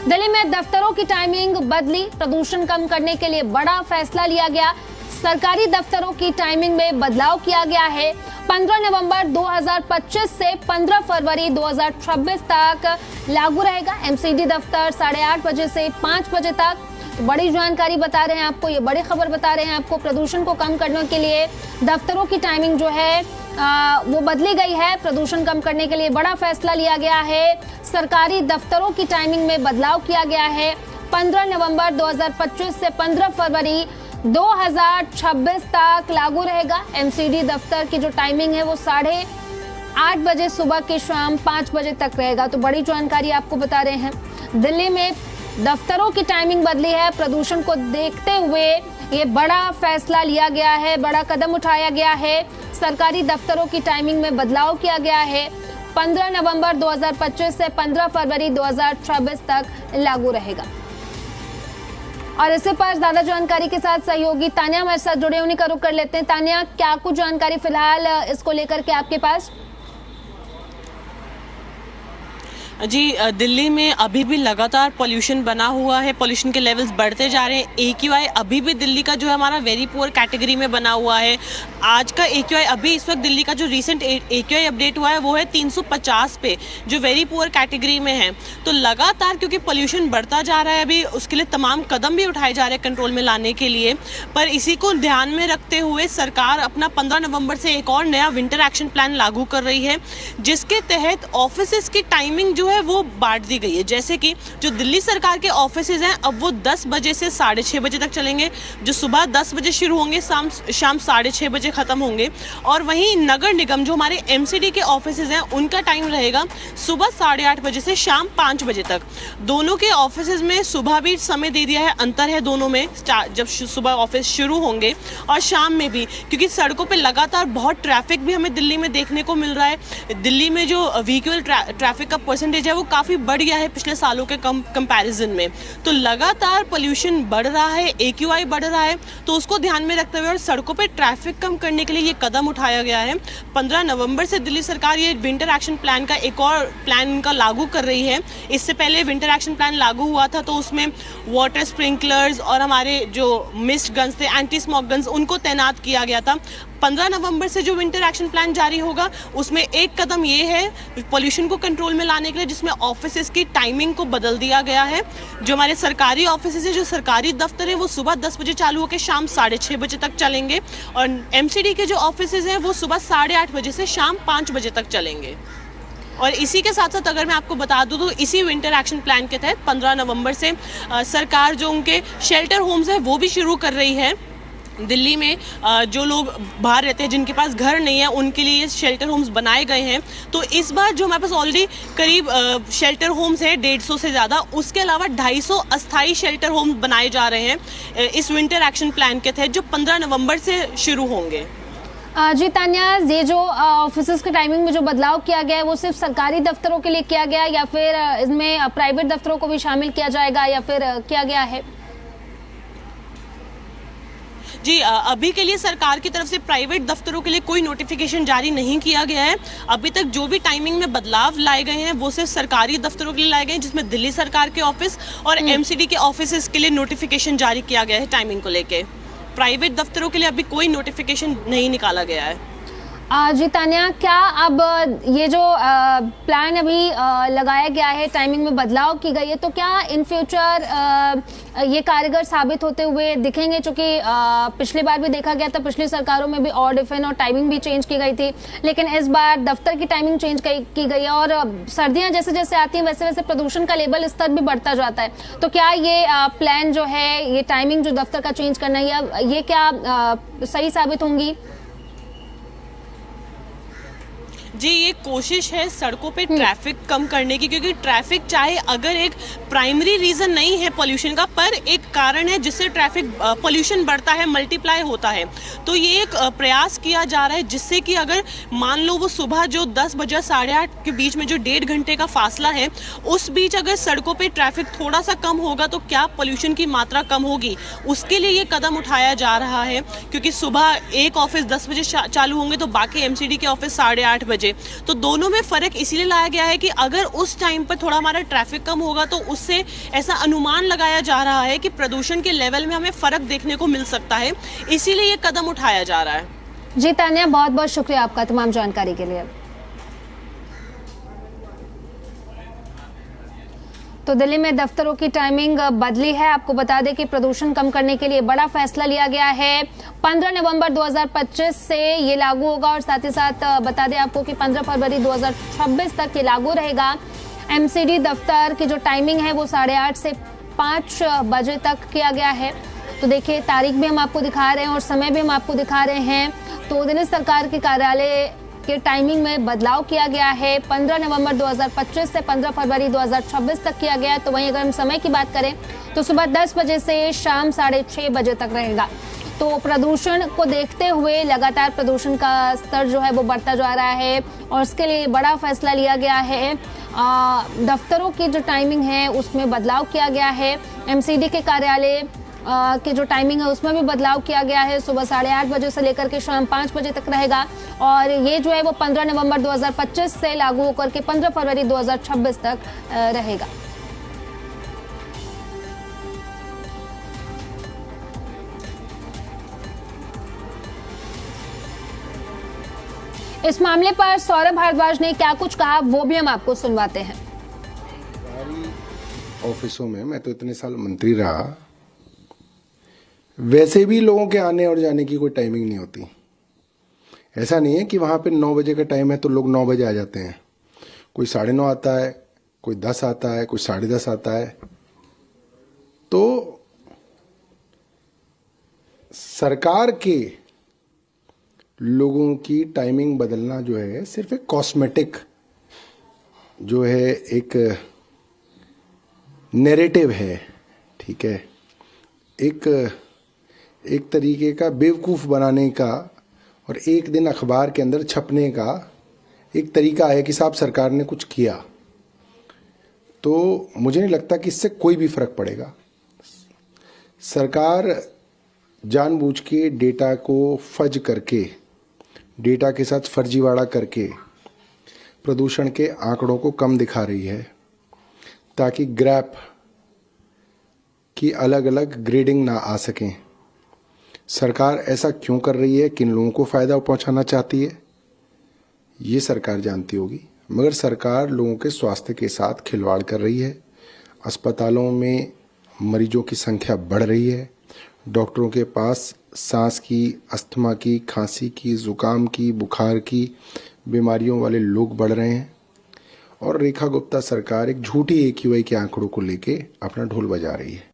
दिल्ली में दफ्तरों की टाइमिंग बदली, प्रदूषण कम करने के लिए बड़ा फैसला लिया गया। सरकारी दफ्तरों की टाइमिंग में बदलाव किया गया है। 15 नवंबर 2025 से 15 फरवरी 2026 तक लागू रहेगा। एमसीडी दफ्तर 8:30 बजे से 5 बजे तक। तो बड़ी जानकारी बता रहे हैं आपको, ये बड़ी खबर बता रहे हैं आपको। प्रदूषण को कम करने के लिए दफ्तरों की टाइमिंग जो है वो बदली गई है। प्रदूषण कम करने के लिए बड़ा फैसला लिया गया है। सरकारी दफ्तरों की टाइमिंग में बदलाव किया गया है। 15 नवंबर 2025 से 15 फरवरी 2026 तक लागू रहेगा। एमसीडी दफ्तर की जो टाइमिंग है वो 8:30 बजे सुबह के शाम 5 बजे तक रहेगा। तो बड़ी जानकारी आपको बता रहे हैं, दिल्ली में दफ्तरों की टाइमिंग बदली है। प्रदूषण को देखते हुए ये बड़ा फैसला लिया गया है, बड़ा कदम उठाया गया है। सरकारी दफ्तरों की टाइमिंग में बदलाव किया गया है। 15 नवंबर 2025 से 15 फरवरी 2026 तक लागू रहेगा। और इसी पर ज्यादा जानकारी के साथ सहयोगी तानिया हमारे साथ जुड़े, उन्हीं का रुख कर लेते हैं। तानिया, क्या कुछ जानकारी फिलहाल इसको लेकर के आपके पास? जी, दिल्ली में अभी भी लगातार पोल्यूशन बना हुआ है, पोल्यूशन के लेवल्स बढ़ते जा रहे हैं। AQI अभी भी दिल्ली का जो है हमारा वेरी पुअर कैटेगरी में बना हुआ है। आज का AQI अभी इस वक्त दिल्ली का जो रिसेंट AQI अपडेट हुआ है वो है 350 पे, जो वेरी पुअर कैटेगरी में है। तो लगातार क्योंकि पोल्यूशन बढ़ता जा रहा है, अभी उसके लिए तमाम कदम भी उठाए जा रहे हैं कंट्रोल में लाने के लिए। पर इसी को ध्यान में रखते हुए सरकार अपना 15 नवंबर से एक और नया विंटर एक्शन प्लान लागू कर रही है, जिसके तहत ऑफिसेज की टाइमिंग जो है वो बांट दी गई है। जैसे कि जो दिल्ली सरकार के ऑफिसेज हैं अब वो 10 बजे से 6:30 बजे तक चलेंगे, जो सुबह 10 बजे शुरू होंगे, शाम 6:30 बजे खत्म होंगे। और वहीं नगर निगम जो हमारे MCD के ऑफिसेज हैं उनका टाइम रहेगा सुबह 8:30 बजे से शाम 5 बजे तक। दोनों के ऑफिसेज में सुबह भी समय दे दिया है, अंतर है दोनों में, जब सुबह ऑफिस शुरू होंगे और शाम में भी, क्योंकि सड़कों पर लगातार बहुत ट्रैफिक भी हमें दिल्ली में देखने को मिल रहा है। दिल्ली में जो व्हीकल ट्रैफिक का परसेंटेज है वो काफ़ी बढ़ गया है पिछले सालों के कंपैरिजन में। तो लगातार पोल्यूशन बढ़ रहा है, AQI बढ़ रहा है, तो उसको ध्यान में रखते हुए और सड़कों पे ट्रैफिक कम करने के लिए ये कदम उठाया गया है। 15 नवंबर से दिल्ली सरकार ये विंटर एक्शन प्लान का एक और प्लान इनका लागू कर रही है। इससे पहले विंटर एक्शन प्लान लागू हुआ था तो उसमें वाटर स्प्रिंकलर्स और हमारे जो मिस्ट गन्स थे, एंटी स्मोक गन्स, उनको तैनात किया गया था। 15 नवंबर से जो विंटर एक्शन प्लान जारी होगा उसमें एक कदम ये है पोल्यूशन को कंट्रोल में लाने के लिए, जिसमें ऑफिसेज की टाइमिंग को बदल दिया गया है। जो हमारे सरकारी ऑफिसेज है, जो सरकारी दफ्तर है, वो सुबह 10 बजे चालू होकर शाम 6:30 बजे तक चलेंगे। और MCD के जो ऑफिसेज हैं वो सुबह 8:30 बजे से शाम 5 बजे तक चलेंगे। और इसी के साथ साथ अगर मैं आपको बता दूं तो इसी विंटर एक्शन प्लान के तहत 15 नवंबर से सरकार जो उनके शेल्टर होम्स है वो भी शुरू कर रही है। दिल्ली में जो लोग बाहर रहते हैं, जिनके पास घर नहीं है, उनके लिए शेल्टर होम्स बनाए गए हैं। तो इस बार जो हमारे पास ऑलरेडी करीब शेल्टर होम्स है 150 से ज़्यादा, उसके अलावा 250 अस्थाई शेल्टर होम्स बनाए जा रहे हैं इस विंटर एक्शन प्लान के तहत, जो 15 नवंबर से शुरू होंगे। जी तानिया, ये जो ऑफिसेज की टाइमिंग में जो बदलाव किया गया है वो सिर्फ सरकारी दफ्तरों के लिए किया गया या फिर इसमें प्राइवेट दफ्तरों को भी शामिल किया जाएगा या फिर किया गया है? जी, अभी के लिए सरकार की तरफ से प्राइवेट दफ्तरों के लिए कोई नोटिफिकेशन जारी नहीं किया गया है। अभी तक जो भी टाइमिंग में बदलाव लाए गए हैं वो सिर्फ सरकारी दफ्तरों के लिए लाए गए हैं, जिसमें दिल्ली सरकार के ऑफिस और MCD के ऑफिस के लिए नोटिफिकेशन जारी किया गया है टाइमिंग को लेके। प्राइवेट दफ्तरों के लिए अभी कोई नोटिफिकेशन नहीं निकाला गया है। जी तानिया, क्या अब ये जो प्लान अभी लगाया गया है, टाइमिंग में बदलाव की गई है, तो क्या इन फ्यूचर ये कारगर साबित होते हुए दिखेंगे? चूंकि पिछली बार भी देखा गया था, पिछली सरकारों में भी ऑड इवन और टाइमिंग भी चेंज की गई थी, लेकिन इस बार दफ्तर की टाइमिंग चेंज की गई है और सर्दियां जैसे जैसे आती हैं वैसे वैसे प्रदूषण का लेवल स्तर भी बढ़ता जाता है। तो क्या ये प्लान जो है, ये टाइमिंग जो दफ्तर का चेंज करना है, ये क्या सही साबित होंगी? जी, ये कोशिश है सड़कों पे ट्रैफिक कम करने की, क्योंकि ट्रैफिक चाहे अगर एक प्राइमरी रीज़न नहीं है पोल्यूशन का, पर एक कारण है जिससे ट्रैफिक पोल्यूशन बढ़ता है, मल्टीप्लाई होता है। तो ये एक प्रयास किया जा रहा है जिससे कि अगर मान लो वो सुबह जो 10 बजे 8:30 के बीच में जो 1.5 घंटे का फासला है, उस बीच अगर सड़कों पर ट्रैफिक थोड़ा सा कम होगा तो क्या पोल्यूशन की मात्रा कम होगी, उसके लिए ये कदम उठाया जा रहा है। क्योंकि सुबह एक ऑफिस 10 बजे चालू होंगे तो बाकी MCD के ऑफिस 8:30 बजे, थे। तो दोनों में फ़र्क इसीलिए लाया गया है कि अगर उस टाइम पर थोड़ा हमारा ट्रैफिक कम होगा तो उससे ऐसा अनुमान लगाया जा रहा है कि प्रदूषण के लेवल में हमें फ़र्क देखने को मिल सकता है, इसीलिए ये कदम उठाया जा रहा है। जी तान्या, बहुत बहुत शुक्रिया आपका तमाम जानकारी के लिए। तो दिल्ली में दफ्तरों की टाइमिंग बदली है। आपको बता दें कि प्रदूषण कम करने के लिए बड़ा फैसला लिया गया है। 15 नवंबर 2025 से ये लागू होगा और साथ ही साथ बता दें आपको कि 15 फरवरी 2026 तक ये लागू रहेगा। एमसीडी दफ्तर की जो टाइमिंग है वो 8:30 से 5 बजे तक किया गया है। तो देखिए, तारीख भी हम आपको दिखा रहे हैं और समय भी हम आपको दिखा रहे हैं। तो दिल्ली सरकार के कार्यालय के टाइमिंग में बदलाव किया गया है। 15 नवंबर 2025 से 15 फरवरी 2026 तक किया गया है। तो वहीं अगर हम समय की बात करें तो सुबह 10 बजे से शाम 6:30 बजे तक रहेगा। तो प्रदूषण को देखते हुए लगातार प्रदूषण का स्तर जो है वो बढ़ता जा रहा है और इसके लिए बड़ा फैसला लिया गया है। दफ्तरों की जो टाइमिंग है उसमें बदलाव किया गया है। एमसीडी के कार्यालय के जो टाइमिंग है उसमें भी बदलाव किया गया है। सुबह 8:30 बजे से लेकर के शाम 5 बजे तक रहेगा और ये जो है वो 15 नवंबर 2025 से लागू होकर के 15 फरवरी 2026 तक रहेगा। इस मामले पर सौरभ भारद्वाज ने क्या कुछ कहा वो भी हम आपको सुनवाते हैं। ऑफिसों में मैं तो इतने साल मंत्री रहा, वैसे भी लोगों के आने और जाने की कोई टाइमिंग नहीं होती। ऐसा नहीं है कि वहाँ पे 9 बजे का टाइम है तो लोग 9 बजे आ जाते हैं। कोई 9:30 आता है, कोई 10 आता है, कोई 10:30 आता है। तो सरकार के लोगों की टाइमिंग बदलना जो है सिर्फ एक कॉस्मेटिक जो है एक नैरेटिव है, ठीक है, एक तरीके का बेवकूफ़ बनाने का और एक दिन अखबार के अंदर छपने का एक तरीका है कि साहब सरकार ने कुछ किया। तो मुझे नहीं लगता कि इससे कोई भी फर्क पड़ेगा। सरकार जानबूझ के डेटा को फज करके, डेटा के साथ फर्जीवाड़ा करके प्रदूषण के आंकड़ों को कम दिखा रही है ताकि ग्रैप की अलग अलग ग्रेडिंग ना आ सकें। सरकार ऐसा क्यों कर रही है, किन लोगों को फ़ायदा पहुंचाना चाहती है, ये सरकार जानती होगी। मगर सरकार लोगों के स्वास्थ्य के साथ खिलवाड़ कर रही है। अस्पतालों में मरीजों की संख्या बढ़ रही है। डॉक्टरों के पास सांस की, अस्थमा की, खांसी की, ज़ुकाम की, बुखार की बीमारियों वाले लोग बढ़ रहे हैं और रेखा गुप्ता सरकार एक झूठी AQI के आंकड़ों को लेके अपना ढोल बजा रही है।